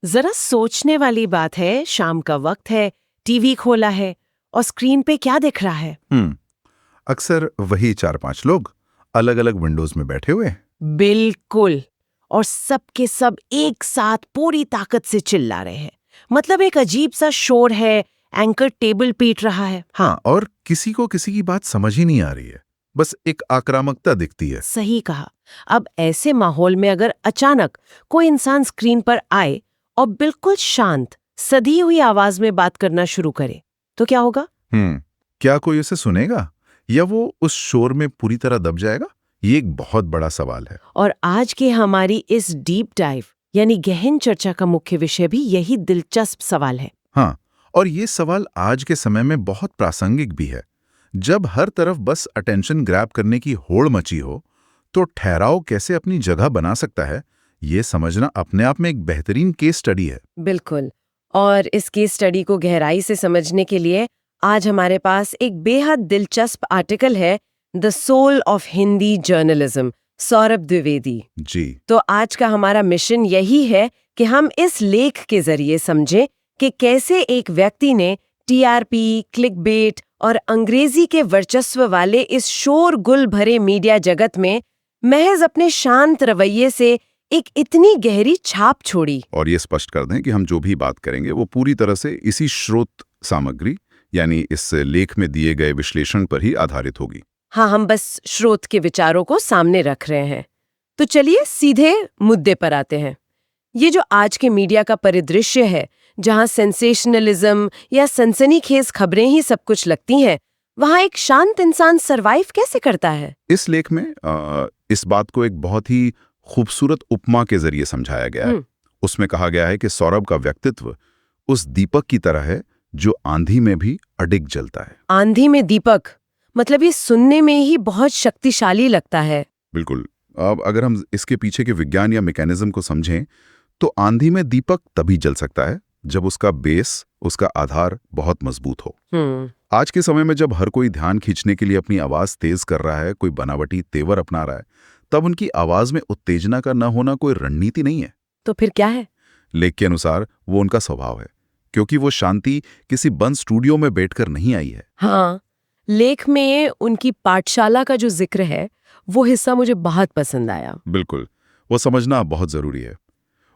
जरा सोचने वाली बात है, शाम का वक्त है, टीवी खोला है और स्क्रीन पे क्या दिख रहा है? अक्सर वही 4-5 लोग अलग अलग विंडोज में बैठे हुए हैं। बिल्कुल। और सबके सब एक साथ पूरी ताकत से चिल्ला रहे हैं। मतलब एक अजीब सा शोर है, एंकर टेबल पीट रहा है। हाँ, और किसी को किसी की बात समझ ही नहीं आ रही है। बस एक आक्रामकता दिखती है। सही कहा। अब ऐसे माहौल में अगर अचानक कोई इंसान स्क्रीन पर आए और बिल्कुल शांत, सधी हुई आवाज में बात करना शुरू करे, तो क्या होगा? क्या कोई उसे सुनेगा या वो उस शोर में पूरी तरह दब जाएगा? ये एक बहुत बड़ा सवाल है। और आज की हमारी इस डीप डाइव यानी गहन चर्चा का मुख्य विषय भी यही दिलचस्प सवाल है। हाँ, और ये सवाल आज के समय में बहुत प्रासंगिक भी है। जब हर तरफ बस अटेंशन ग्रैब करने की होड़ मची हो, तो ठहराव कैसे अपनी जगह बना सकता है, ये समझना अपने आप में एक बेहतरीन केस स्टडी है। बिल्कुल। और इस केस स्टडी को गहराई से समझने के लिए आज हमारे पास एक बेहद दिलचस्प आर्टिकल है, the soul of Hindi journalism, Saurabh Dwivedi. Ji. तो आज का हमारा मिशन यही है कि हम इस लेख के जरिए समझें कि कैसे एक व्यक्ति ने टीआरपी, क्लिकबेट और अंग्रेजी के वर्चस्व वाले इस शोरगुल भरे मीडिया जगत में महज अपने शांत रवैये से एक इतनी गहरी छाप छोड़ी। और ये स्पष्ट कर दें कि हम जो भी बात करेंगे वो पूरी तरह से इसी स्रोत सामग्री यानी इस लेख में दिए गए विश्लेषण पर ही आधारित होगी। हाँ, हम बस स्रोत के विचारों को सामने रख रहे हैं। तो चलिए सीधे मुद्दे पर आते हैं। ये जो आज के मीडिया का परिदृश्य है, जहां सेंसेशनलिज्म या सनसनीखेज खबरें ही सब कुछ लगती हैं, वहां एक शांत इंसान सरवाइव कैसे करता है? इस लेख में इस बात को एक बहुत ही खूबसूरत उपमा के जरिए समझाया गया है। उसमें कहा गया है कि सौरभ का व्यक्तित्व उस दीपक की तरह है जो आंधी में भी अडिग जलता है। आंधी में दीपक, मतलब ये सुनने में ही बहुत शक्तिशाली लगता है। बिल्कुल। अब अगर हम इसके पीछे के विज्ञान या मैकेनिज्म को समझें, तो आंधी में दीपक तभी जल सकता है जब उसका बेस, उसका आधार बहुत मजबूत हो। आज के समय में जब हर कोई ध्यान खींचने के लिए अपनी आवाज तेज कर रहा है, कोई बनावटी तेवर अपना रहा है, तब उनकी आवाज में उत्तेजना का न होना कोई रणनीति नहीं है। तो फिर क्या है? लेख के अनुसार वो उनका स्वभाव है, क्योंकि वो शांति किसी बंद स्टूडियो में बैठकर नहीं आई है। हाँ, लेख में उनकी पाठशाला का जो जिक्र है, वो हिस्सा मुझे बहुत पसंद आया। बिल्कुल, वो समझना बहुत जरूरी है।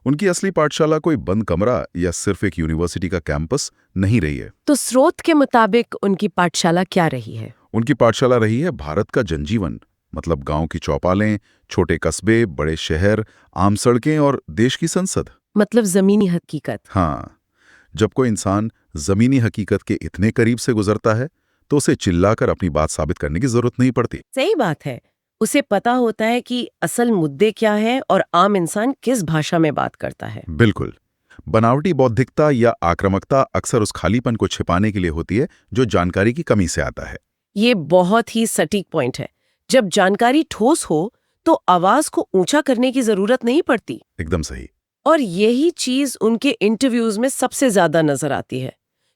उनकी असली पाठशाला कोई बंद कमरा या सिर्फ एक यूनिवर्सिटी का कैंपस नहीं रही है। तो स्रोत के मुताबिक उनकी पाठशाला क्या रही है? उनकी पाठशाला रही है भारत का जनजीवन, मतलब गांव की चौपालें, छोटे कस्बे, बड़े शहर, आम सड़कें और देश की संसद। मतलब जमीनी हकीकत। हाँ, जब कोई इंसान जमीनी हकीकत के इतने करीब से गुजरता है, तो उसे चिल्लाकर अपनी बात साबित करने की जरूरत नहीं पड़ती। सही बात है। उसे पता होता है कि असल मुद्दे क्या है और आम इंसान किस भाषा में बात करता है। बिल्कुल। बनावटी बौद्धिकता या आक्रामकता अक्सर उस खालीपन को छिपाने के लिए होती है जो जानकारी की कमी से आता है। ये बहुत ही सटीक पॉइंट है। जब जानकारी ठोस हो तो आवाज को ऊंचा करने की जरूरत नहीं पड़ती। एकदम सही। और यही चीज उनके इंटरव्यूज में सबसे ज्यादा नजर आती है,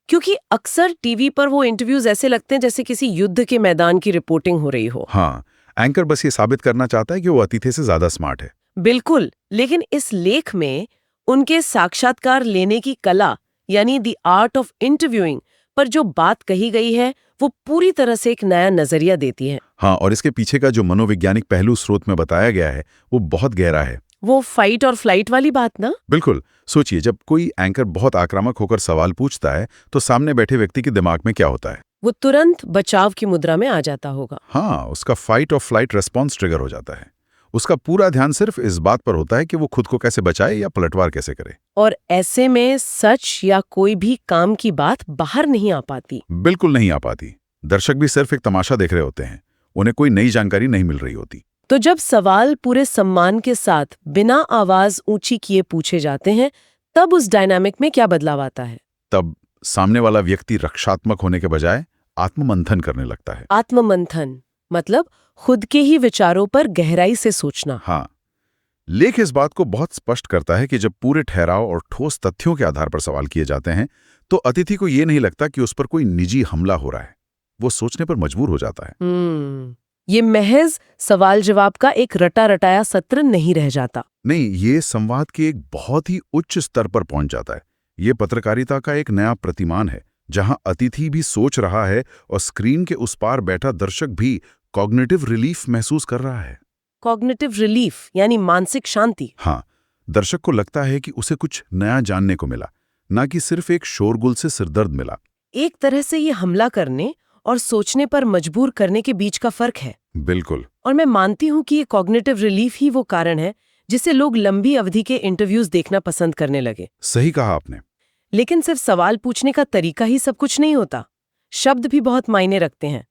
क्योंकि अक्सर टीवी पर वो इंटरव्यूज ऐसे लगते हैं जैसे किसी युद्ध के मैदान की रिपोर्टिंग हो रही हो। हाँ, एंकर बस ये साबित करना चाहता है कि वो अतिथि से ज्यादा स्मार्ट है। बिल्कुल। लेकिन इस लेख में उनके साक्षात्कार लेने की कला यानी द आर्ट ऑफ इंटरव्यूइंग पर जो बात कही गई है, वो पूरी तरह से एक नया नजरिया देती है। हाँ, और इसके पीछे का जो मनोवैज्ञानिक पहलू स्रोत में बताया गया है, वो बहुत गहरा है। वो फाइट और फ्लाइट वाली बात ना? बिल्कुल। सोचिए, जब कोई एंकर बहुत आक्रामक होकर सवाल पूछता है, तो सामने बैठे व्यक्ति के दिमाग में क्या होता है? वो तुरंत बचाव की मुद्रा में आ जाता होगा। हाँ, उसका फाइट और फ्लाइट रेस्पॉन्स ट्रिगर हो जाता है। उसका पूरा ध्यान सिर्फ इस बात पर होता है कि वो खुद को कैसे बचाए या पलटवार कैसे करे। और ऐसे में सच या कोई भी काम की बात बाहर नहीं आ पाती। बिल्कुल नहीं आ पाती। दर्शक भी सिर्फ एक तमाशा देख रहे होते हैं, उन्हें कोई नई जानकारी नहीं मिल रही होती। तो जब सवाल पूरे सम्मान के साथ बिना आवाज ऊंची किए पूछे जाते हैं, तब उस डायनामिक में क्या बदलाव आता है? तब सामने वाला व्यक्ति रक्षात्मक होने के बजाय आत्ममंथन करने लगता है। आत्ममंथन मतलब खुद के ही विचारों पर गहराई से सोचना। हाँ, लेख इस बात को बहुत स्पष्ट करता है कि जब पूरे ठहराव और ठोस तथ्यों के आधार पर सवाल किए जाते हैं, तो अतिथि को ये नहीं लगता कि उस पर कोई निजी हमला हो रहा है। वो सोचने पर मजबूर हो जाता है। ये महज सवाल जवाब का एक रटा रटाया सत्र नहीं रह जाता। नहीं, ये संवाद के एक बहुत ही उच्च स्तर पर पहुंच जाता है। ये पत्रकारिता का एक नया प्रतिमान है, जहां अतिथि भी सोच रहा है और स्क्रीन के उस पार बैठा दर्शक भी कॉग्निटिव रिलीफ महसूस कर रहा है। कॉग्निटिव रिलीफ यानी मानसिक शांति। हाँ, दर्शक को लगता है कि उसे कुछ नया जानने को मिला, ना कि सिर्फ एक शोरगुल से सिरदर्द मिला। एक तरह से ये हमला करने और सोचने पर मजबूर करने के बीच का फर्क है। बिल्कुल। और मैं मानती हूँ कि ये कॉग्निटिव रिलीफ ही वो कारण है जिससे लोग लंबी अवधि के इंटरव्यूज देखना पसंद करने लगे। सही कहा आपने। लेकिन सिर्फ सवाल पूछने का तरीका ही सब कुछ नहीं होता, शब्द भी बहुत मायने रखते हैं।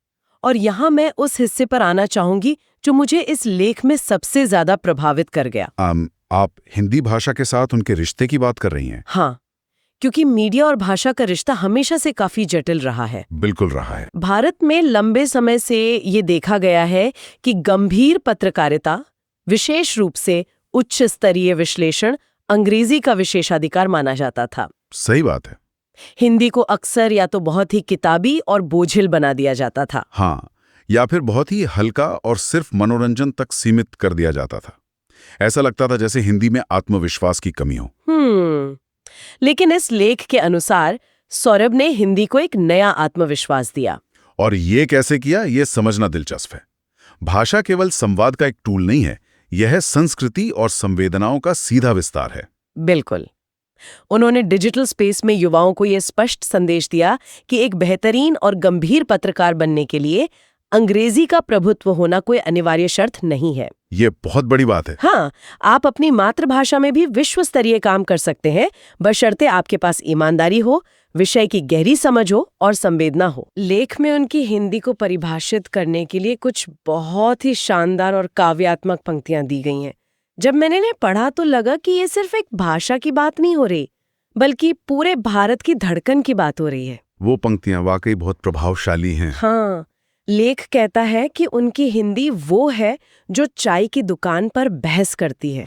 और यहाँ मैं उस हिस्से पर आना चाहूंगी जो मुझे इस लेख में सबसे ज्यादा प्रभावित कर गया। आप हिंदी भाषा के साथ उनके रिश्ते की बात कर रही हैं? हाँ, क्योंकि मीडिया और भाषा का रिश्ता हमेशा से काफी जटिल रहा है। बिल्कुल रहा है। भारत में लंबे समय से ये देखा गया है कि गंभीर पत्रकारिता, विशेष रूप से उच्च स्तरीय विश्लेषण, अंग्रेजी का विशेषाधिकार माना जाता था। सही बात है। हिंदी को अक्सर या तो बहुत ही किताबी और बोझिल बना दिया जाता था। हाँ, या फिर बहुत ही हल्का और सिर्फ मनोरंजन तक सीमित कर दिया जाता था। ऐसा लगता था जैसे हिंदी में आत्मविश्वास की कमी हो। लेकिन इस लेख के अनुसार सौरभ ने हिंदी को एक नया आत्मविश्वास दिया। और ये कैसे किया, ये समझना दिलचस्प है। भाषा केवल संवाद का एक टूल नहीं है, यह संस्कृति और संवेदनाओं का सीधा विस्तार है। बिल्कुल। उन्होंने डिजिटल स्पेस में युवाओं को यह स्पष्ट संदेश दिया कि एक बेहतरीन और गंभीर पत्रकार बनने के लिए अंग्रेजी का प्रभुत्व होना कोई अनिवार्य शर्त नहीं है। ये बहुत बड़ी बात है। हाँ, आप अपनी मातृभाषा में भी विश्व स्तरीय काम कर सकते हैं, बशर्ते आपके पास ईमानदारी हो, विषय की गहरी समझ हो और संवेदना हो। लेख में उनकी हिंदी को परिभाषित करने के लिए कुछ बहुत ही शानदार और काव्यात्मक पंक्तियां दी गई हैं। जब मैंने इन्हें पढ़ा तो लगा कि ये सिर्फ एक भाषा की बात नहीं हो रही, बल्कि पूरे भारत की धड़कन की बात हो रही है। वो पंक्तियां वाकई बहुत प्रभावशाली हैं। हाँ, लेख कहता है कि उनकी हिंदी वो है जो चाय की दुकान पर बहस करती है,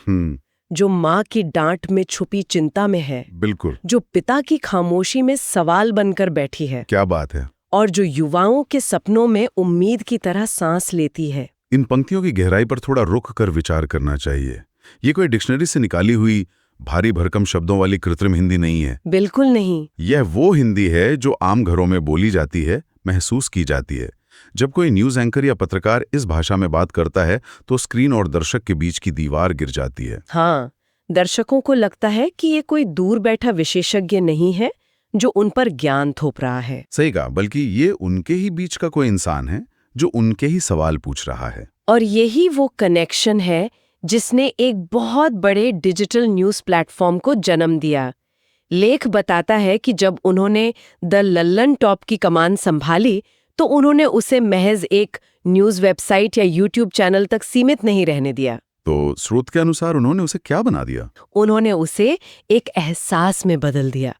जो माँ की डांट में छुपी चिंता में है, बिल्कुल, जो पिता की खामोशी में सवाल बनकर बैठी है। क्या बात है। और जो युवाओं के सपनों में उम्मीद की तरह सांस लेती है। इन पंक्तियों की गहराई पर थोड़ा रुक कर विचार करना चाहिए। ये कोई डिक्शनरी से निकाली हुई भारी भरकम शब्दों वाली कृत्रिम हिंदी नहीं है। बिल्कुल नहीं। यह वो हिंदी है जो आम घरों में बोली जाती है, महसूस की जाती है। जब कोई न्यूज एंकर या पत्रकार इस भाषा में बात करता है तो स्क्रीन और दर्शक के बीच की दीवार गिर जाती है। हाँ, दर्शकों को लगता है कि ये कोई दूर बैठा विशेषज्ञ नहीं है जो उन पर ज्ञान थोप रहा है। सही कहा, बल्कि ये उनके ही बीच का कोई इंसान है जो उनके ही सवाल पूछ रहा है। और यही वो कनेक्शन है जिसने एक बहुत बड़े डिजिटल न्यूज़ प्लेटफॉर्म को जन्म दिया। लेख बताता है कि जब उन्होंने द लल्लन टॉप की कमान संभाली तो उन्होंने उसे महज एक न्यूज़ वेबसाइट या यूट्यूब चैनल तक सीमित नहीं रहने दिया। तो स्रोत के अनुसार उन्होंने उसे क्या बना दिया? उन्होंने उसे एक एहसास में बदल दिया।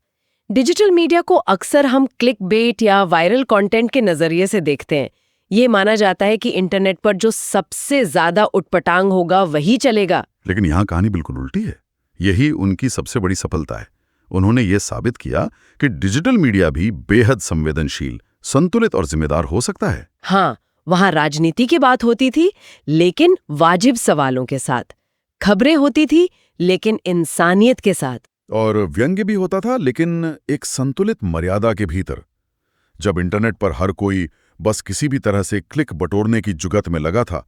डिजिटल मीडिया को अक्सर हम क्लिक बेट या वायरल कंटेंट के नजरिए से देखते हैं। ये माना जाता है कि इंटरनेट पर जो सबसे ज्यादा उटपटांग होगा वही चलेगा। लेकिन यहाँ कहानी बिल्कुल उल्टी है। यही उनकी सबसे बड़ी सफलता है। उन्होंने ये साबित किया कि डिजिटल मीडिया भी बेहद संवेदनशील, संतुलित और जिम्मेदार हो सकता है। हाँ, वहां राजनीति की बात होती थी लेकिन वाजिब सवालों के साथ, खबरें होती थी लेकिन इंसानियत के साथ, और व्यंग्य भी होता था लेकिन एक संतुलित मर्यादा के भीतर। जब इंटरनेट पर हर कोई बस किसी भी तरह से क्लिक बटोरने की जुगत में लगा था,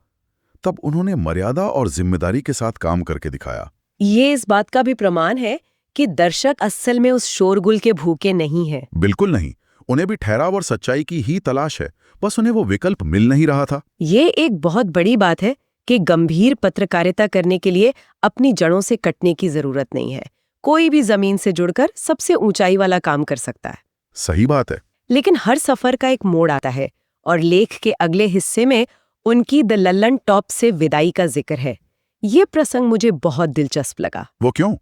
तब उन्होंने मर्यादा और जिम्मेदारी के साथ काम करके दिखाया। ये इस बात का भी प्रमाण है कि दर्शक असल में उस शोरगुल के भूखे नहीं है। बिल्कुल नहीं, उन्हें भी ठहराव और सच्चाई की ही तलाश है, बस उन्हें वो विकल्प मिल नहीं रहा था। ये एक बहुत बड़ी बात है कि गंभीर पत्रकारिता करने के लिए अपनी जड़ों से कटने की जरूरत नहीं है। कोई भी जमीन से जुड़कर सबसे ऊंचाई वाला काम कर सकता है। सही बात है। लेकिन हर सफर का एक मोड़ आता है और लेख के अगले हिस्से में उनकी द लल्लन टॉप से विदाई का जिक्र है। ये प्रसंग मुझे बहुत दिलचस्प लगा। वो क्यों?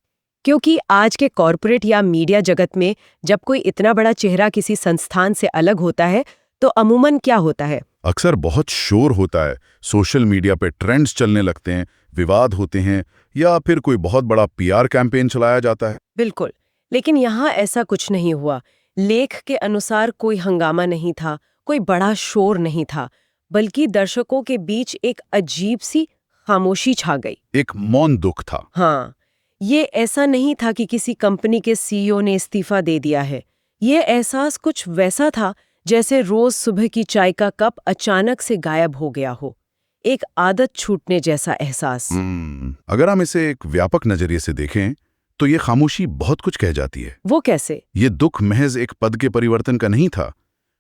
क्योंकि आज के कॉरपोरेट या मीडिया जगत में जब कोई इतना बड़ा चेहरा किसी संस्थान से अलग होता है तो अमूमन क्या होता है? अक्सर बहुत शोर होता है, सोशल मीडिया पे ट्रेंड्स चलने लगते हैं, विवाद होते हैं या फिर कोई बहुत बड़ा पीआर कैंपेन चलाया जाता है। बिल्कुल, लेकिन यहाँ ऐसा कुछ नहीं हुआ। लेख के अनुसार कोई हंगामा नहीं था, कोई बड़ा शोर नहीं था, बल्कि दर्शकों के बीच एक अजीब सी खामोशी छा गई। एक मौन दुख था। हाँ, ये ऐसा नहीं था कि किसी कंपनी के सीईओ ने इस्तीफा दे दिया है। ये एहसास कुछ वैसा था जैसे रोज सुबह की चाय का कप अचानक से गायब हो गया हो। एक आदत छूटने जैसा एहसास। अगर हम इसे एक व्यापक नजरिए से देखें तो ये खामोशी बहुत कुछ कह जाती है। वो कैसे? ये दुख महज एक पद के परिवर्तन का नहीं था।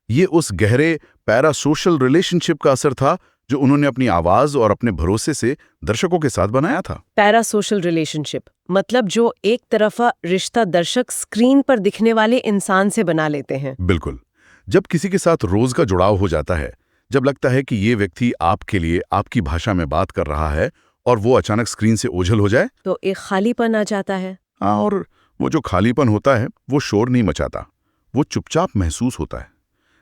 ये उस गहरे पैरासोशल रिलेशनशिप का असर था जो उन्होंने अपनी आवाज और अपने भरोसे से दर्शकों के साथ बनाया था। पैरासोशल रिलेशनशिप मतलब जो एक तरफा रिश्ता दर्शक स्क्रीन पर दिखने वाले इंसान से बना लेते हैं। बिल्कुल। जब किसी के साथ रोज का जुड़ाव हो जाता है, जब लगता है कि ये व्यक्ति आपके लिए आपकी भाषा में बात कर रहा है और वो अचानक स्क्रीन से ओझल हो जाए, तो एक खालीपन आ जाता है। हाँ, और वो जो खालीपन होता है वो शोर नहीं मचाता, वो चुपचाप महसूस होता है।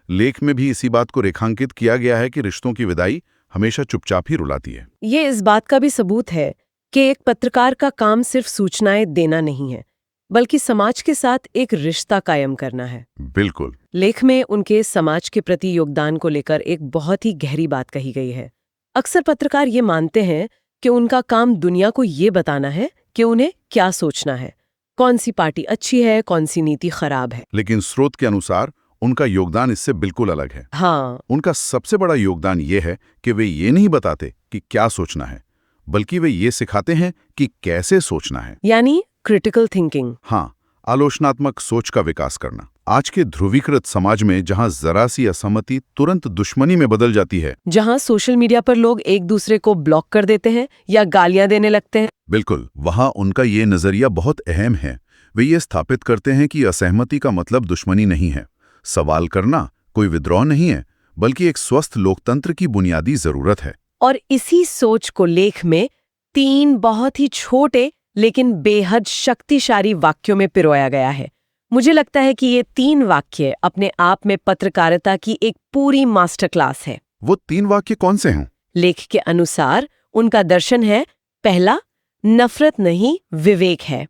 लेख में भी इसी बात को रेखांकित किया गया है कि रिश्तों की विदाई हमेशा चुपचाप ही रुलाती है। ये इस बात का भी सबूत है कि एक पत्रकार का काम सिर्फ सूचनाएं देना नहीं है, बल्कि समाज के साथ एक रिश्ता कायम करना है। बिल्कुल। लेख में उनके समाज के प्रति योगदान को लेकर एक बहुत ही गहरी बात कही गई है। अक्सर पत्रकार ये मानते हैं कि उनका काम दुनिया को ये बताना है कि उन्हें क्या सोचना है, कौन सी पार्टी अच्छी है, कौन सी नीति खराब है। लेकिन स्रोत के अनुसार उनका योगदान इससे बिल्कुल अलग है। हाँ, उनका सबसे बड़ा योगदान ये है कि वे ये नहीं बताते कि क्या सोचना है, बल्कि वे ये सिखाते हैं कि कैसे सोचना है। यानी क्रिटिकल थिंकिंग। हाँ, आलोचनात्मक सोच का विकास करना। आज के ध्रुवीकृत समाज में जहां जरा सी असहमति तुरंत दुश्मनी में बदल जाती है, जहां सोशल मीडिया पर लोग एक दूसरे को ब्लॉक कर देते हैं या गालियां देने लगते हैं, बिल्कुल, वहां उनका ये नजरिया बहुत अहम है। वे ये स्थापित करते हैं कि असहमति का मतलब दुश्मनी नहीं है, सवाल करना कोई विद्रोह नहीं है, बल्कि एक स्वस्थ लोकतंत्र की बुनियादी जरूरत है। और इसी सोच को लेख में 3 बहुत ही छोटे लेकिन बेहद शक्तिशाली वाक्यों में पिरोया गया है। मुझे लगता है कि ये 3 वाक्य अपने आप में पत्रकारिता की एक पूरी मास्टर क्लास है। वो 3 वाक्य कौन से हैं? लेख के अनुसार उनका दर्शन है, पहला, नफरत नहीं विवेक है।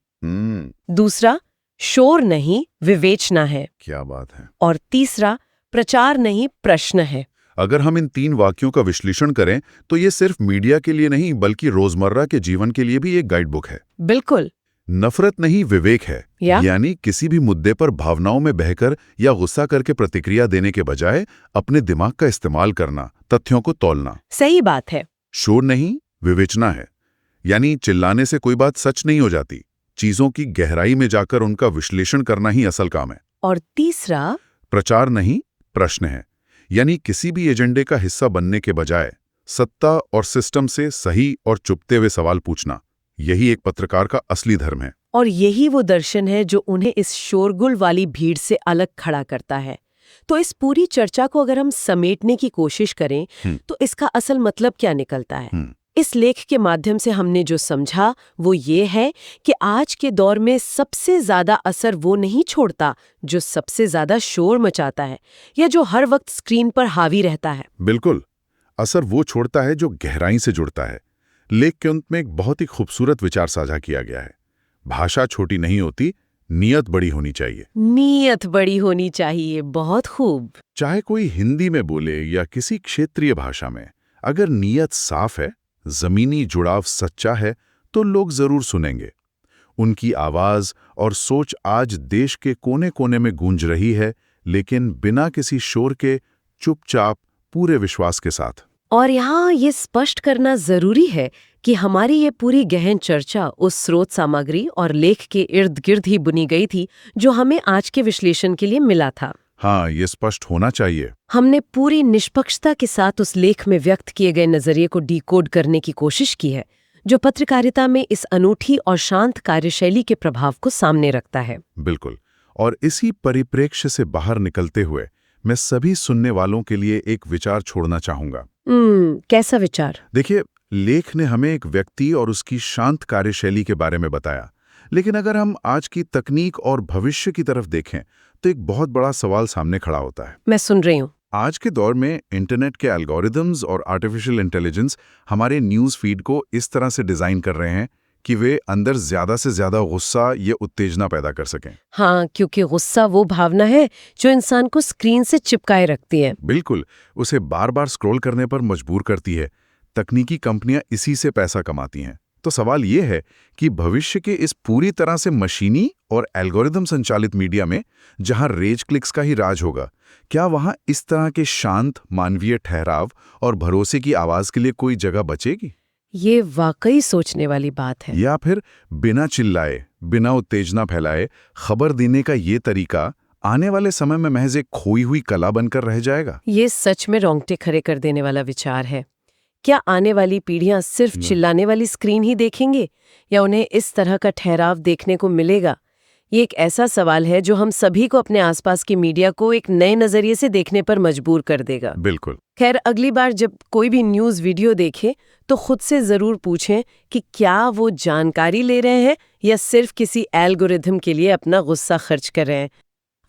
दूसरा, शोर नहीं विवेचना है। क्या बात है। और तीसरा, प्रचार नहीं प्रश्न है। अगर हम इन 3 वाक्यों का विश्लेषण करें तो ये सिर्फ मीडिया के लिए नहीं बल्कि रोजमर्रा के जीवन के लिए भी एक गाइड बुक है। बिल्कुल। नफरत नहीं विवेक है, यानी किसी भी मुद्दे पर भावनाओं में बहकर या गुस्सा करके प्रतिक्रिया देने के बजाय अपने दिमाग का इस्तेमाल करना, तथ्यों को तौलना। सही बात है। शोर नहीं विवेचना है, यानी चिल्लाने से कोई बात सच नहीं हो जाती, चीजों की गहराई में जाकर उनका विश्लेषण करना ही असल काम है। और तीसरा, प्रचार नहीं प्रश्न है, यानी किसी भी एजेंडे का हिस्सा बनने के बजाय सत्ता और सिस्टम से सही और चुपते हुए सवाल पूछना, यही एक पत्रकार का असली धर्म है। और यही वो दर्शन है जो उन्हें इस शोरगुल वाली भीड़ से अलग खड़ा करता है। तो इस पूरी चर्चा को अगर हम समेटने की कोशिश करें तो इसका असल मतलब क्या निकलता है? इस लेख के माध्यम से हमने जो समझा वो ये है कि आज के दौर में सबसे ज्यादा असर वो नहीं छोड़ता जो सबसे ज्यादा शोर मचाता है या जो हर वक्त स्क्रीन पर हावी रहता है। बिल्कुल, असर वो छोड़ता है जो गहराई से जुड़ता है। लेख के अंत में एक बहुत ही खूबसूरत विचार साझा किया गया है। भाषा छोटी नहीं होती, नियत बड़ी होनी चाहिए। नियत बड़ी होनी चाहिए, बहुत खूब। चाहे कोई हिंदी में बोले या किसी क्षेत्रीय भाषा में, अगर नियत साफ है, जमीनी जुड़ाव सच्चा है, तो लोग जरूर सुनेंगे। उनकी आवाज और सोच आज देश के कोने कोने में गूंज रही है, लेकिन बिना किसी शोर के, चुपचाप, पूरे विश्वास के साथ। और यहाँ ये स्पष्ट करना जरूरी है कि हमारी ये पूरी गहन चर्चा उस स्रोत सामग्री और लेख के इर्द गिर्द ही बुनी गई थी जो हमें आज के विश्लेषण के लिए मिला था। हाँ, ये स्पष्ट होना चाहिए। हमने पूरी निष्पक्षता के साथ उस लेख में व्यक्त किए गए नजरिए को डिकोड करने की कोशिश की है, जो पत्रकारिता में इस अनूठी और शांत कार्यशैली के प्रभाव को सामने रखता है। बिल्कुल। और इसी परिप्रेक्ष्य से बाहर निकलते हुए मैं सभी सुनने वालों के लिए एक विचार छोड़ना चाहूंगा। कैसा विचार? देखिए, लेख ने हमें एक व्यक्ति और उसकी शांत कार्यशैली के बारे में बताया, लेकिन अगर हम आज की तकनीक और भविष्य की तरफ देखें तो एक बहुत बड़ा सवाल सामने खड़ा होता है। मैं सुन रही हूँ। आज के दौर में इंटरनेट के एल्गोरिदम्स और आर्टिफिशियल इंटेलिजेंस हमारे न्यूज़ फीड को इस तरह से डिज़ाइन कर रहे हैं कि वे अंदर ज्यादा से ज्यादा गुस्सा या उत्तेजना पैदा कर सकें। हाँ, क्योंकि गुस्सा वो भावना है जो इंसान को स्क्रीन से चिपकाए रखती है। बिल्कुल, उसे बार बार स्क्रॉल करने पर मजबूर करती है। तकनीकी कंपनियां इसी से पैसा कमाती हैं। तो सवाल ये है कि भविष्य के इस पूरी तरह से मशीनी और एल्गोरिदम संचालित मीडिया में, जहां रेज क्लिक्स का ही राज होगा, क्या वहां इस तरह के शांत मानवीय ठहराव और भरोसे की आवाज के लिए कोई जगह बचेगी? ये वाकई सोचने वाली बात है। या फिर बिना चिल्लाए, बिना उत्तेजना फैलाए खबर देने का ये तरीका आने वाले समय में महज एक खोई हुई कला बनकर रह जाएगा? ये सच में रोंगटे खड़े कर देने वाला विचार है। क्या आने वाली पीढ़ियां सिर्फ चिल्लाने वाली स्क्रीन ही देखेंगे या उन्हें इस तरह का ठहराव देखने को मिलेगा? ये एक ऐसा सवाल है जो हम सभी को अपने आसपास की मीडिया को एक नए नजरिए से देखने पर मजबूर कर देगा। बिल्कुल। खैर, अगली बार जब कोई भी न्यूज़ वीडियो देखे तो खुद से जरूर पूछें कि क्या वो जानकारी ले रहे हैं या सिर्फ किसी एल्गोरिथम के लिए अपना गुस्सा खर्च कर रहे हैं।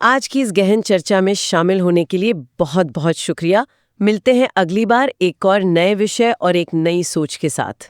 आज की इस गहन चर्चा में शामिल होने के लिए बहुत बहुत शुक्रिया। मिलते हैं अगली बार एक और नए विषय और एक नई सोच के साथ।